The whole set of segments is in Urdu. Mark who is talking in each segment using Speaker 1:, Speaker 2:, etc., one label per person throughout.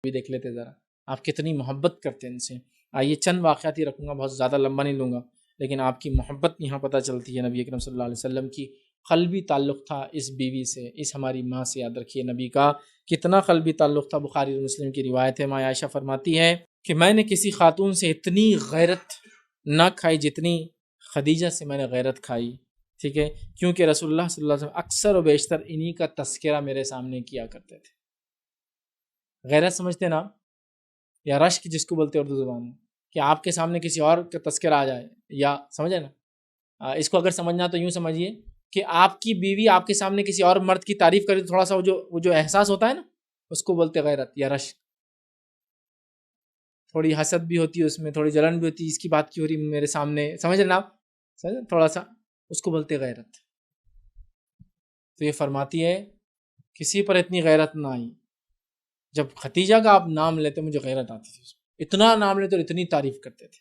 Speaker 1: بھی دیکھ لیتے ذرا آپ کتنی محبت کرتے ہیں ان سے. آئیے چند واقعات ہی رکھوں گا، بہت زیادہ لمبا نہیں لوں گا، لیکن آپ کی محبت یہاں پتہ چلتی ہے. نبی اکرم صلی اللہ علیہ وسلم کی قلبی تعلق تھا اس بیوی سے، اس ہماری ماں سے. یاد رکھیے نبی کا کتنا قلبی تعلق تھا. بخاری اور مسلم کی روایت ہے، ماں عائشہ فرماتی ہے کہ میں نے کسی خاتون سے اتنی غیرت نہ کھائی جتنی خدیجہ سے میں نے غیرت کھائی. ٹھیک ہے، کیونکہ رسول اللہ صلی اللہ علیہ وسلم اکثر و بیشتر انہی کا تذکرہ میرے سامنے کیا کرتے تھے. غیرت سمجھتے نا، یا رشک جس کو بولتے ہیں اردو زبان میں، کہ آپ کے سامنے کسی اور کا تذکرہ آ جائے، یا سمجھے نا. اس کو اگر سمجھنا تو یوں سمجھیے کہ آپ کی بیوی آپ کے سامنے کسی اور مرد کی تعریف کرے تو تھوڑا سا وہ جو احساس ہوتا ہے نا، اس کو بولتے غیرت یا رشک. تھوڑی حسد بھی ہوتی ہے اس میں، تھوڑی جلن بھی ہوتی ہے، اس کی بات کیوں ہو رہی میرے سامنے، سمجھ رہے نا آپ، تھوڑا سا اس کو بولتے غیرت. تو یہ فرماتی ہے کسی پر اتنی غیرت نہ آئی. جب ختیجہ کا آپ نام لیتے مجھے غیرت آتی تھی. اتنا نام لیتے اور اتنی تعریف کرتے تھے،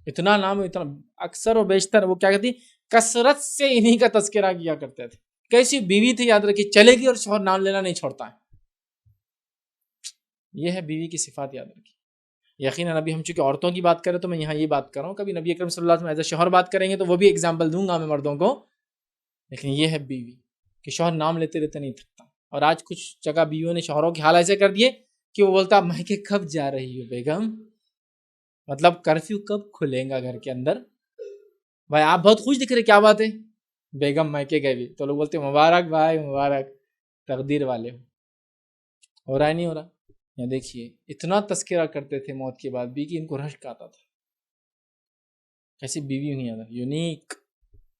Speaker 1: اتنا نام، اتنا اکثر و بیشتر وہ کیا کہتی، کثرت سے انہی کا تذکرہ کیا کرتے تھے. کیسی بیوی تھی یاد رکھیے، چلے گی اور شوہر نام لینا نہیں چھوڑتا ہے. یہ ہے بیوی کی صفات، یاد رکھیے. یقیناً ابھی ہم چونکہ عورتوں کی بات کریں تو میں یہاں یہ بات کر رہا ہوں، کبھی نبی اکرم صلی اللہ علیہ وسلم ایز اے شوہر بات کریں گے تو وہ بھی ایگزامپل دوں گا میں مردوں کو. لیکن یہ ہے بیوی کہ شوہر نام لیتے لیتے نہیں تھکتا. اور آج کچھ جگہ بیویوں نے شوہروں کے حال ایسے کر دیے کہ وہ بولتا میکے کب جا رہی ہو بیگم، مطلب کرفیو کب کھلیں گا گھر کے اندر. بھائی آپ بہت خوش دکھ رہے، کیا بات ہے؟ بیگم میکے گئے بھی. تو لوگ بولتے مبارک بھائی مبارک، تقدیر والے ہو رہا ہے نہیں ہو رہا. یا دیکھیے اتنا تذکرہ کرتے تھے موت کے بعد بھی کہ ان کو رشک آتا تھا. کیسی بیوی نہیں آتا، یونیک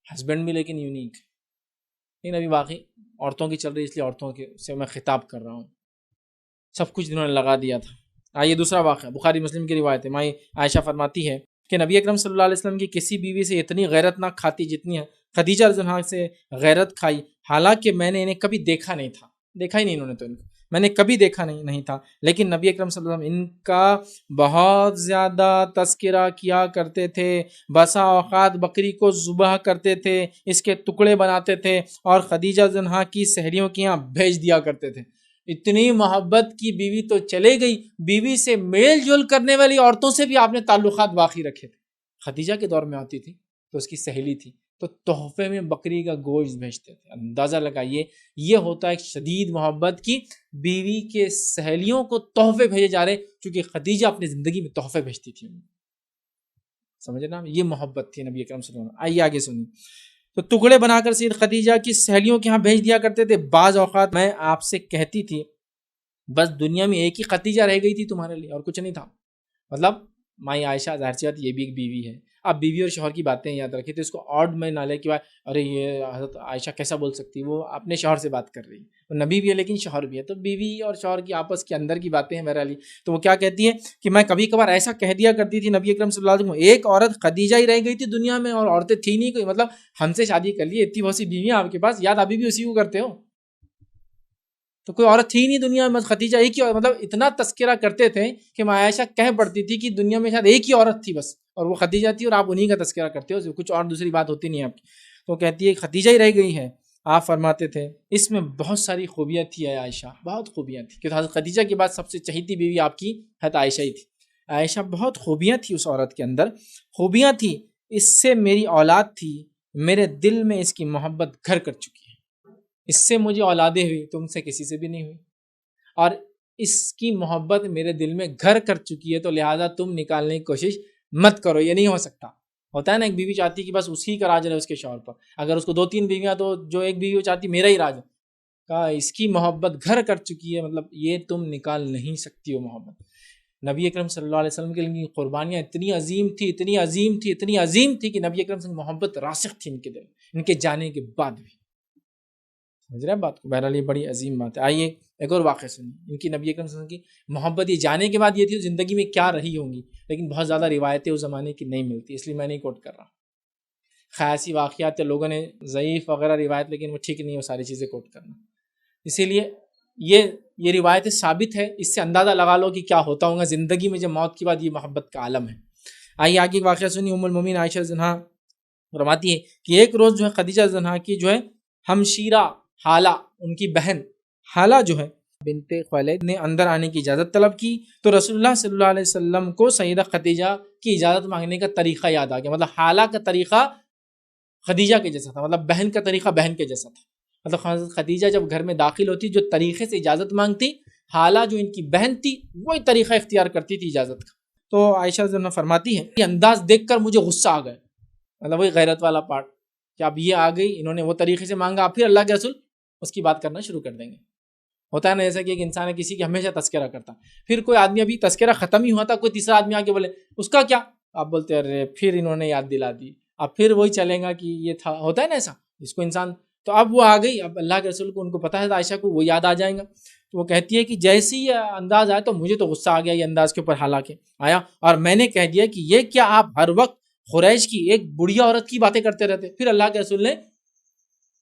Speaker 1: ہسبینڈ بھی لیکن یونیک. لیکن ابھی باقی عورتوں کی چل رہی، اس لیے عورتوں کے سے میں خطاب کر رہا ہوں. سب کچھ انہوں نے لگا دیا تھا. آئیے دوسرا واقعہ، بخاری مسلم کی روایت ہے. مائی عائشہ فرماتی ہے کہ نبی اکرم صلی اللہ علیہ وسلم کی کسی بیوی سے اتنی غیرت نہ کھاتی جتنی خدیجہ رضی اللہ عنہا سے غیرت کھائی، حالانکہ میں نے انہیں کبھی دیکھا نہیں تھا. دیکھا ہی نہیں انہوں نے، تو ان کو میں نے کبھی دیکھا نہیں تھا. لیکن نبی اکرم صلی اللہ علیہ وسلم ان کا بہت زیادہ تذکرہ کیا کرتے تھے. بسا اوقات بکری کو ذبح کرتے تھے، اس کے ٹکڑے بناتے تھے اور خدیجہ رضی اللہ عنہا کی سہیلیوں کے یہاں بھیج دیا کرتے تھے. اتنی محبت کی بیوی تو چلے گئی، بیوی سے میل جول کرنے والی عورتوں سے بھی آپ نے تعلقات باقی رکھے تھے. خدیجہ کے دور میں آتی تھی تو اس کی سہیلی تھی، تو تحفے میں بکری کا گوشت بھیجتے تھے. اندازہ لگائیے، یہ ہوتا ہے ایک شدید محبت کی بیوی کے سہیلیوں کو تحفے بھیجے جا رہے، چونکہ خدیجہ اپنی زندگی میں تحفے بھیجتی تھی. سمجھے نا، یہ محبت تھی نبی اکرم صلی اللہ علیہ وسلم. آئیے آگے سنیے. تو ٹکڑے بنا کر سید خدیجہ کی سہیلیوں کے ہاں بھیج دیا کرتے تھے. بعض اوقات میں آپ سے کہتی تھی بس دنیا میں ایک ہی خدیجہ رہ گئی تھی تمہارے لیے، اور کچھ نہیں تھا. مطلب مائی عائشہ ظاہر سی بات یہ بھی ایک بیوی ہے. اب بیوی اور شوہر کی باتیں یاد رکھیں تو اس کو آڈ میں نہ لے کہ ارے یہ حضرت عائشہ کیسا بول سکتی، وہ اپنے شوہر سے بات کر رہی ہے. نبی بھی ہے لیکن شوہر بھی ہے، تو بیوی اور شوہر کی آپس کے اندر کی باتیں ہیں بہرحال. تو وہ کیا کہتی ہے کہ میں کبھی کبھار ایسا کہہ دیا کرتی تھی نبی اکرم صلی اللہ علیہ وسلم، ایک عورت خدیجہ ہی رہ گئی تھی دنیا میں اور عورتیں تھی نہیں کوئی، مطلب ہم سے شادی کر لی، اتنی بہت سی بیویاں آپ کے پاس، یاد ابھی بھی اسی کو کرتے ہو، تو کوئی عورت تھی نہیں دنیا میں، خدیجہ ایک ہی. مطلب اتنا تذکرہ کرتے تھے کہ ماں عائشہ کہہ پڑتی تھی کہ دنیا میں شاید ایک ہی عورت تھی بس، اور وہ خدیجہ تھی، اور آپ انہی کا تذکرہ کرتے ہو، کچھ اور دوسری بات ہوتی نہیں آپ کی. تو کہتی ہے خدیجہ ہی رہ گئی ہے. آپ فرماتے تھے اس میں بہت ساری خوبیاں تھی عائشہ، بہت خوبیاں تھی، کہ حضرت خدیجہ کے بعد سب سے چہیتی بیوی آپ کی حضرت عائشہ ہی تھی. عائشہ بہت خوبیاں تھی اس عورت کے اندر، خوبیاں تھی. اس سے میری اولاد تھی، میرے دل میں اس کی محبت گھر کر چکی ہے. اس سے مجھے اولادیں ہوئی، تم سے کسی سے بھی نہیں ہوئی، اور اس کی محبت میرے دل میں گھر کر چکی ہے، تو لہٰذا تم نکالنے کی کوشش مت کرو. یہ نہیں ہو سکتا. ہوتا ہے نا ایک بیوی چاہتی کہ بس اسی کا راج رہے اس کے شوہر پر، اگر اس کو 2-3 بیویاں تو جو ایک بیوی وہ چاہتی میرا ہی راج ہے. کہا اس کی محبت گھر کر چکی ہے، مطلب یہ تم نکال نہیں سکتی ہو محبت. نبی اکرم صلی اللہ علیہ وسلم کے لیے قربانیاں اتنی عظیم تھی، اتنی عظیم تھی، اتنی عظیم تھی کہ نبی اکرم صلی اللہ علیہ وسلم محبت راسخ تھی ان کے دل، ان کے جانے کے بعد بھی. سمجھ رہے ہیں بات کو؟ بہرحال یہ بڑی عظیم بات ہے. آئیے ایک اور واقعہ سنیں. ان کی نبی اکرم صلی اللہ علیہ وسلم کی محبت یہ جانے کے بعد یہ تھی، زندگی میں کیا رہی ہوں گی، لیکن بہت زیادہ روایتیں اس زمانے کی نہیں ملتی، اس لیے میں نہیں کوٹ کر رہا. خیاسی واقعات یا لوگوں نے ضعیف وغیرہ روایت، لیکن وہ ٹھیک نہیں ہے وہ ساری چیزیں کوٹ کرنا. اسی لیے یہ روایتیں ثابت ہے، اس سے اندازہ لگا لو کہ کیا ہوتا ہوگا زندگی میں جب موت کے بعد یہ محبت کا عالم ہے. آئیے آگے واقعہ سنی. ام المومنین عائشہ رضی اللہ عنہا فرماتی ہے کہ ایک روز جو ہے خدیجہ رضی اللہ عنہا کی جو ہے ہمشیرہ حالہ، ان کی بہن حالہ جو ہے بنت خویلد نے اندر آنے کی اجازت طلب کی تو رسول اللہ صلی اللہ علیہ وسلم کو سیدہ خدیجہ کی اجازت مانگنے کا طریقہ یاد آ گیا. مطلب حالہ کا طریقہ خدیجہ کے جیسا تھا, مطلب بہن کا طریقہ بہن کے جیسا تھا. مطلب حضرت خدیجہ جب گھر میں داخل ہوتی جو طریقے سے اجازت مانگتی, حالہ جو ان کی بہن تھی وہی طریقہ اختیار کرتی تھی اجازت کا. تو عائشہ رضی اللہ عنہا فرماتی ہے یہ انداز دیکھ کر مجھے غصہ آ گیا. مطلب وہی غیرت والا پارٹ کہ اب یہ آ گئی, انہوں نے وہ طریقے سے مانگا, اب پھر اللہ کے رسول اس کی بات کرنا شروع کر دیں گے. ہوتا ہے نا جیسا کہ ایک انسان ہے کسی کی ہمیشہ تذکرہ کرتا, پھر کوئی آدمی ابھی تذکرہ ختم ہی ہوا تھا, کوئی تیسرا آدمی آ کے بولے اس کا کیا, آپ بولتے ارے پھر انہوں نے یاد دلا دی, اب پھر وہی چلیں گا کہ یہ تھا. ہوتا ہے نا ایسا جس کو انسان, تو اب وہ آ گئی, اب اللہ کے رسول کو ان کو پتا ہے عائشہ کو وہ یاد آ جائیں گا. تو وہ کہتی ہے کہ جیسے ہی انداز آیا تو مجھے تو غصہ آ گیا یہ انداز کے اوپر, حالانکہ آیا اور میں نے کہہ دیا کہ یہ کیا آپ ہر وقت قریش کی ایک بڑھیا عورت کی باتیں کرتے رہتے. پھر اللہ کے رسول نے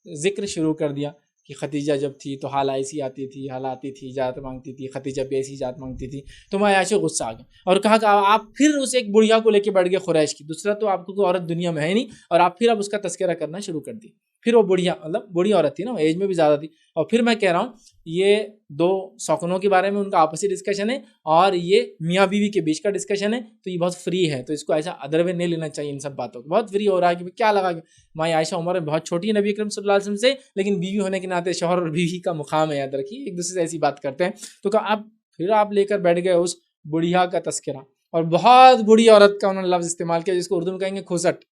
Speaker 1: ذکر شروع کر دیا کہ خدیجہ جب تھی تو حالہ ایسی آتی تھی, حالہ آتی تھی اجازت مانگتی تھی, خدیجہ بھی ایسی اجازت مانگتی تھی. تو میں عائشہ غصہ آ گیا اور کہا کہ آپ پھر اس ایک بڑھیا کو لے کے بیٹھ گئے قریش کی, دوسرا تو آپ کو کوئی عورت دنیا میں ہے نہیں, اور آپ پھر اب اس کا تذکرہ کرنا شروع کر دی. پھر وہ بڑھیا, مطلب بڑی عورت تھی نا, ایج میں بھی زیادہ تھی. اور پھر میں کہہ رہا ہوں یہ دو سوکنوں کے بارے میں ان کا آپسی ڈسکشن ہے, اور یہ میاں بیوی کے بیچ کا ڈسکشن ہے, تو یہ بہت فری ہے, تو اس کو ایسا ادر وے نہیں لینا چاہیے. ان سب باتوں کو بہت فری ہو رہا ہے کہ کیا لگا کہ ماں عائشہ عمر میں بہت چھوٹی ہے نبی اکرم صلی اللہ علیہ وسلم سے, لیکن بیوی ہونے کے ناطے شوہر اور بیوی کا مقام ہے, یاد رکھیے ایک دوسرے سے ایسی بات کرتے ہیں. تو کہا اب پھر آپ لے کر بیٹھ گئے اس بڑھیا کا تذکرہ, اور بہت بڑی عورت کا انہوں نے لفظ استعمال کیا جس کو اردو میں کہیں گے کھوسٹ.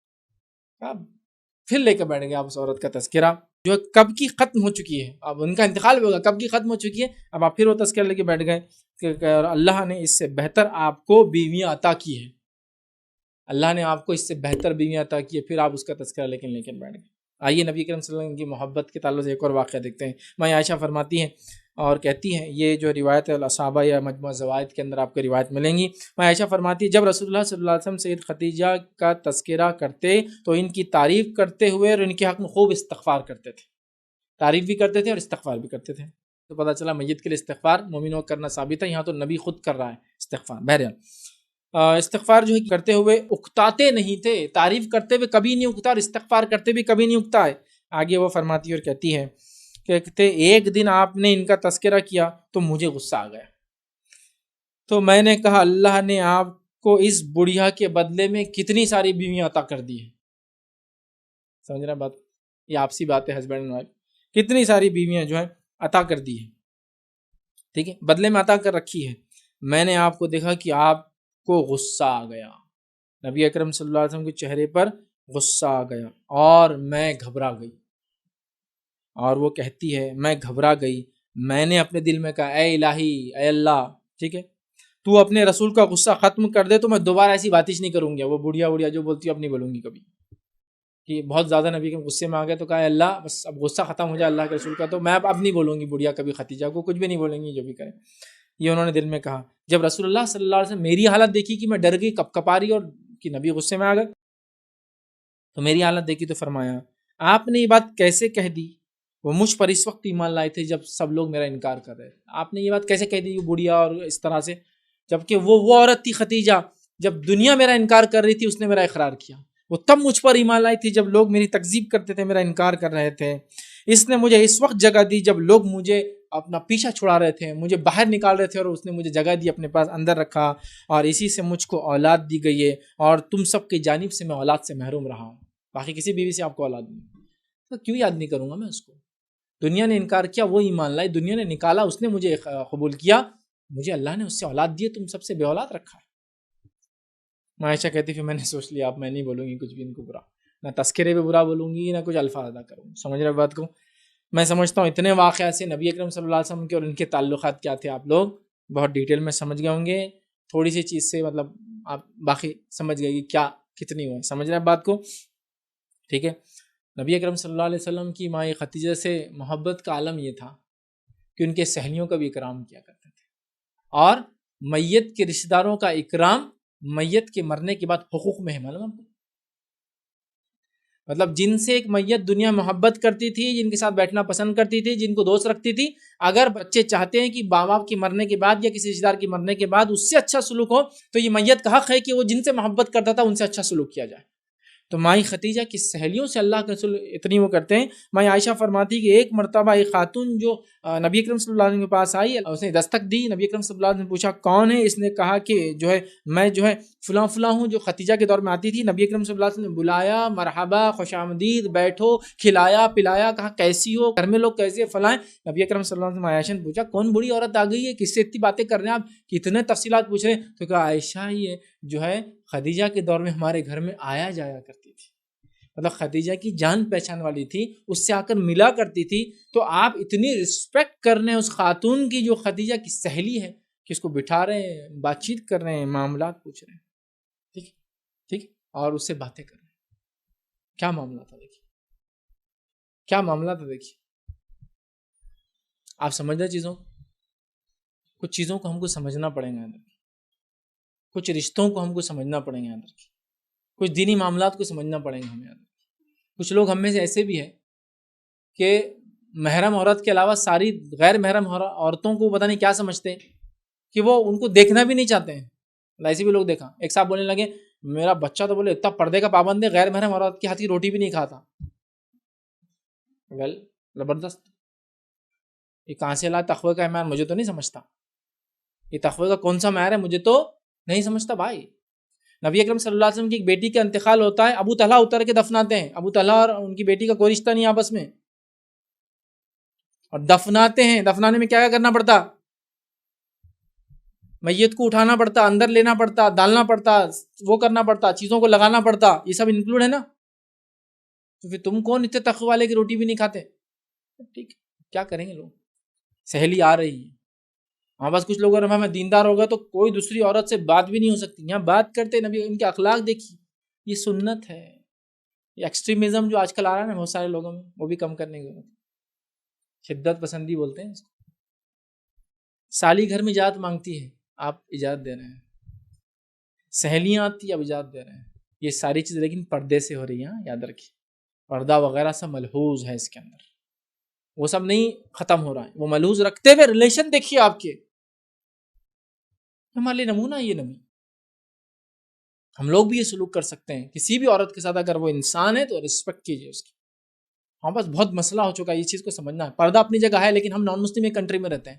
Speaker 1: پھر لے کر بیٹھ گئے آپ اس عورت کا تذکرہ جو کب کی ختم ہو چکی ہے, اب ان کا انتقال بھی ہوگا, کب کی ختم ہو چکی ہے, اب آپ پھر وہ تذکرہ لے کے بیٹھ گئے کہ اللہ نے اس سے بہتر آپ کو بیویاں عطا کی ہے, اللہ نے آپ کو اس سے بہتر بیویاں عطا کی ہے. پھر آپ اس کا تذکرہ لے کے بیٹھ گئے. آئیے نبی کریم صلی اللہ علیہ وسلم کی محبت کے تعلق سے ایک اور واقعہ دیکھتے ہیں. ماں عائشہ فرماتی ہیں اور کہتی ہیں, یہ جو روایت ہے الاصابہ یا مجموعہ زوائد کے اندر آپ کو روایت ملیں گی. ماں عائشہ فرماتی ہے جب رسول اللہ صلی اللہ علیہ وسلم سید خدیجہ کا تذکرہ کرتے تو ان کی تعریف کرتے ہوئے اور ان کے حق میں خوب استغفار کرتے تھے. تعریف بھی کرتے تھے اور استغفار بھی کرتے تھے. تو پتہ چلا میت کے لیے استغفار مومنوں کو کرنا ثابت ہے, یہاں تو نبی خود کر رہا ہے استغفار. بہرحال استغفار جو ہے کرتے ہوئے اکتاتے نہیں تھے, تعریف کرتے ہوئے کبھی نہیں اکتا اور استغفار کرتے ہوئے کبھی نہیں اکتا ہے. آگے وہ فرماتی ہے اور کہتی ہے کہ ایک دن آپ نے ان کا تذکرہ کیا تو مجھے غصہ آ گیا, تو میں نے کہا اللہ نے آپ کو اس بڑھیا کے بدلے میں کتنی ساری بیویاں عطا کر دی ہیں. سمجھ رہے بات, یہ آپسی بات ہے ہسبینڈ اینڈ وائف, کتنی ساری بیویاں جو ہیں عطا کر دی ہیں, ٹھیک ہے, بدلے میں عطا کر رکھی ہے. میں نے آپ کو دیکھا کہ آپ کو غصہ آ گیا, نبی اکرم صلی اللہ علیہ وسلم کے چہرے پر غصہ آ گیا اور میں گھبرا گئی. اور وہ کہتی ہے میں گھبرا گئی, میں نے اپنے دل میں کہا اے الہی, اے اللہ, ٹھیک ہے, تو اپنے رسول کا غصہ ختم کر دے تو میں دوبارہ ایسی باتش نہیں کروں گی. وہ بڑھیا جو بولتی ہے اب نہیں بولوں گی کبھی, کہ بہت زیادہ نبی کے غصے میں آ گئے تو کہا اللہ بس اب غصہ ختم ہو جائے اللہ کے رسول کا, تو میں اب نہیں بولوں گی بڑھیا کبھی خدیجہ کو, کچھ بھی نہیں بولیں گی جو بھی کریں. یہ انہوں نے دل میں کہا. جب رسول اللہ صلی اللہ علیہ وسلم میری حالت دیکھی کہ میں ڈر گئی, کپ کپا رہی اور کہ نبی غصے میں آ گئے, تو میری حالت دیکھی تو فرمایا آپ نے یہ بات کیسے کہہ دی, وہ مجھ پر اس وقت ایمان لائے تھے جب سب لوگ میرا انکار کر رہے, آپ نے یہ بات کیسے کہہ دی بڑھیا اور اس طرح سے, جبکہ وہ عورت تھی خدیجہ جب دنیا میرا انکار کر رہی تھی اس نے میرا اقرار کیا, وہ تب مجھ پر ایمان لائی تھی جب لوگ میری تکذیب کرتے تھے, میرا انکار کر رہے تھے. اس نے مجھے اس وقت جگہ دی جب لوگ مجھے اپنا پیچھا چھڑا رہے تھے, مجھے باہر نکال رہے تھے, اور اس نے مجھے جگہ دی اپنے پاس اندر رکھا, اور اسی سے مجھ کو اولاد دی گئی ہے, اور تم سب کی جانب سے میں اولاد سے محروم رہا ہوں. باقی کسی بیوی سے آپ کو اولاد نہیں, تو کیوں یاد نہیں کروں گا میں اس کو. دنیا نے انکار کیا, وہ ایمان لائی, دنیا نے نکالا, اس نے مجھے قبول کیا, مجھے اللہ نے اس سے اولاد دی, تم سب سے بے اولاد رکھا ہے. عائشہ کہتی پھر میں نے سوچ لیا اب میں نہیں بولوں گی کچھ بھی ان کو برا, نہ تذکرے پہ برا بولوں گی نہ کچھ الفاظ ادا کروں گی. سمجھ رہے بات کو. میں سمجھتا ہوں اتنے واقعات سے نبی اکرم صلی اللہ علیہ وسلم کے اور ان کے تعلقات کیا تھے آپ لوگ بہت ڈیٹیل میں سمجھ گئے ہوں گے. تھوڑی سی چیز سے مطلب آپ باقی سمجھ گئے کہ کیا کتنی ہوئے. سمجھ رہے ہیں بات کو, ٹھیک ہے. نبی اکرم صلی اللہ علیہ وسلم کی ماں خدیجہ سے محبت کا عالم یہ تھا کہ ان کے سہیلیوں کا بھی اکرام کیا کرتے تھے, اور میت کے رشتہ داروں کا اکرام میت کے مرنے کے بعد حقوق میں ہے. معلوم مطلب جن سے ایک میت دنیا محبت کرتی تھی, جن کے ساتھ بیٹھنا پسند کرتی تھی, جن کو دوست رکھتی تھی, اگر بچے چاہتے ہیں کہ ماں باپ کے مرنے کے بعد یا کسی رشتہ دار کے مرنے کے بعد اس سے اچھا سلوک ہو, تو یہ میت کا حق ہے کہ وہ جن سے محبت کرتا تھا ان سے اچھا سلوک کیا جائے. تو مائی خدیجہ کی سہیلیوں سے اللہ کے رسول اتنی وہ کرتے ہیں. مائی عائشہ فرماتی کہ ایک مرتبہ ایک خاتون جو نبی اکرم صلی اللہ علیہ وسلم کے پاس آئی, اس نے دستک دی. نبی اکرم صلی اللہ علیہ وسلم نے پوچھا کون ہے؟ اس نے کہا کہ جو ہے میں جو ہے فلاں فلاں ہوں, جو خدیجہ کے دور میں آتی تھی. نبی اکرم صلی اللہ علیہ وسلم نے بلایا, مرحبا, خوش آمدید, بیٹھو, کھلایا پلایا, کہا کیسی ہو, گھر میں لوگ کیسے, فلاں. نبی اکرم صلی اللہ علیہ وسلم عائشہ نے پوچھا کون بڑی عورت آ گئی ہے, کس سے اتنی باتیں کر رہے ہیں آپ, کتنے تفصیلات پوچھ رہے ہیں؟ تو کہا عائشہ یہ جو ہے خدیجہ کے دور میں ہمارے گھر میں آیا جایا کرتی تھی, مطلب خدیجہ کی جان پہچان والی تھی, اس سے آ کر ملا کرتی تھی. تو آپ اتنی رسپیکٹ کر رہے ہیں اس خاتون کی جو خدیجہ کی سہیلی ہے کہ اس کو بٹھا رہے ہیں, بات چیت کر رہے ہیں, معاملات پوچھ رہے ہیں, ٹھیک ٹھیک, اور اس سے باتیں کر رہے ہیں. کیا معاملہ تھا دیکھیے, کیا معاملہ تھا دیکھیے. آپ سمجھ رہے چیزوں, کچھ چیزوں کو ہم کو سمجھنا پڑے گا اندر, کچھ رشتوں کو ہم کو سمجھنا پڑیں گے اندر, کچھ دینی معاملات کو سمجھنا پڑیں گے ہمیں. کچھ لوگ ہم میں سے ایسے بھی ہیں کہ محرم عورت کے علاوہ ساری غیر محرم عورتوں کو پتہ نہیں کیا سمجھتے ہیں کہ وہ ان کو دیکھنا بھی نہیں چاہتے ہیں. ایسے بھی لوگ دیکھا, ایک صاحب بولنے لگے میرا بچہ تو بولے اتنا پردے کا پابند ہے, غیر محرم عورت کے ہاتھ کی روٹی بھی نہیں کھاتا. ویل زبردست, یہ کہاں سے لا تقوی کا معیار, مجھے تو نہیں سمجھتا. یہ تقوی کا کون سا معیار ہے مجھے تو نہیں سمجھتا بھائی. نبی اکرم صلی اللہ علیہ وسلم کی ایک بیٹی کا انتقال ہوتا ہے, ابو طلحہ اتر کے دفناتے ہیں. ابو طلحہ اور ان کی بیٹی کا کوئی رشتہ نہیں آپس میں, اور دفناتے ہیں. دفنانے میں کیا کرنا پڑتا, میت کو اٹھانا پڑتا, اندر لینا پڑتا, ڈالنا پڑتا, وہ کرنا پڑتا, چیزوں کو لگانا پڑتا, یہ سب انکلوڈ ہے نا. تو پھر تم کون اتنے تقوی والے کی روٹی بھی نہیں کھاتے؟ ٹھیک, کیا کریں گے لوگ. سہیلی آ رہی ہے, ہاں بس کچھ لوگ اگر میں دیندار ہوگا تو کوئی دوسری عورت سے بات بھی نہیں ہو سکتی. یہاں بات کرتے نبی, ان کے اخلاق دیکھیے, یہ سنت ہے. یہ ایکسٹریمزم جو آج کل آ رہا ہے نا بہت سارے لوگوں میں, وہ بھی کم کرنے کی ضرورت ہے. شدت پسندی بولتے ہیں اس کو. سالی گھر میں اجازت مانگتی ہے, آپ اجازت دے رہے ہیں. سہیلیاں آتی ہیں, آپ اجازت دے رہے ہیں. یہ ساری چیزیں لیکن پردے سے ہو رہی ہیں, یاد رکھیے. پردہ وغیرہ سب ملحوظ ہے اس کے اندر, وہ سب نہیں ختم ہو رہا ہے. وہ ملحوظ رکھتے ہوئے ریلیشن دیکھیے آپ کے, ہمارے لیے نمونہ یہ نبی. ہم لوگ بھی یہ سلوک کر سکتے ہیں کسی بھی عورت کے ساتھ. اگر وہ انسان ہے تو رسپیکٹ کیجیے اس کی. ہاں بس بہت مسئلہ ہو چکا ہے, اس چیز کو سمجھنا ہے. پردہ اپنی جگہ ہے, لیکن ہم نان مسلم ایک کنٹری میں رہتے ہیں.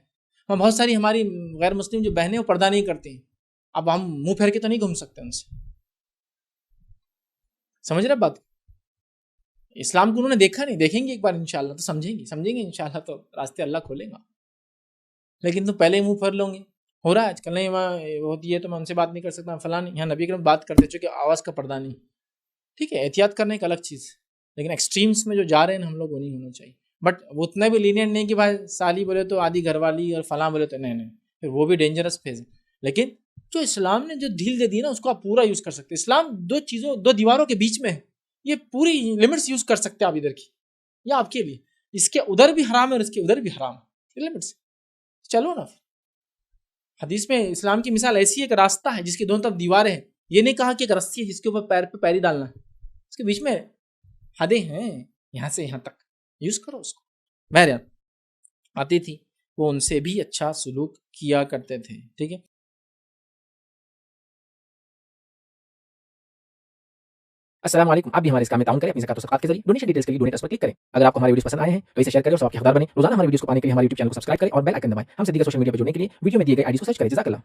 Speaker 1: ہم بہت ساری ہماری غیر مسلم جو بہنیں وہ پردہ نہیں کرتی ہیں. اب ہم منہ پھیر کے تو نہیں گھوم سکتے ان سے. سمجھ رہے بات؟ اسلام کو انہوں نے دیکھا نہیں, دیکھیں گے ایک بار انشاءاللہ تو سمجھیں گے انشاءاللہ, تو راستے اللہ کھولے گا. لیکن تم پہلے منہ پھیر لوں گے. ہو رہا ہے آج کل. نہیں وہاں ہوتی ہے تو میں ان سے بات نہیں کر سکتا, فلاں نہیں. یہاں نبی کرم بات کرتے چونکہ آواز کا پردہ نہیں. ٹھیک ہے, احتیاط کرنا ایک الگ چیز, لیکن ایکسٹریمس میں جو جا رہے ہیں ہم لوگ وہ نہیں ہونا چاہیے. بٹ وہ اتنا بھی لینینٹ نہیں کہ بھائی سالی بولے تو آدھی گھر والی اور فلاں بولے تو نہیں, پھر وہ بھی ڈینجرس فیز ہے. لیکن جو اسلام نے جو ڈھیل دے دی نا, اس کو آپ پورا یوز کر سکتے. اسلام دو دیواروں کے بیچ میں ہے, یہ پوری لمٹس یوز کر سکتے آپ ادھر کی یا آپ کے لیے. اس کے ادھر بھی حرام ہے اور اس کے ادھر بھی حرام ہے, لمٹس. چلو نا. حدیث میں اسلام کی مثال ایسی ہے کہ راستہ ہے جس کی دونوں طرف دیواریں ہیں. یہ نہیں کہا کہ ایک رسی ہے جس کے اوپر پیر پہ پیری ڈالنا ہے, اس کے بیچ میں حدیں ہیں, یہاں سے یہاں تک یوز کرو اس کو. بہرحال آتی تھی, وہ ان سے بھی اچھا سلوک کیا کرتے تھے. ٹھیک ہے.
Speaker 2: السلام علیکم. آپ بھی ہمارے اس کام میں تعاون کریں اپنی زکات و صدقات کے ذریعے. ڈونیشن ڈیٹیلز کے لیے ڈونیٹ اس پر کلک کریں. اگر آپ کو ہمارے ویڈیوز پسند آئے ہیں تو اسے شیئر کریں اور ثواب کے حقدار بنیں. روزانہ ہمارے ویڈیوز کو پانے کے لیے ہمارے یوٹیوب چینل کو سبسکرائب کریں اور بیل آئکن دبائیں. ہم سے دیگر سوشل میڈیا پر جڑنے کے لیے ویڈیو میں دیے گئے آئی ڈی کو سرچ کریں. جزاک اللہ.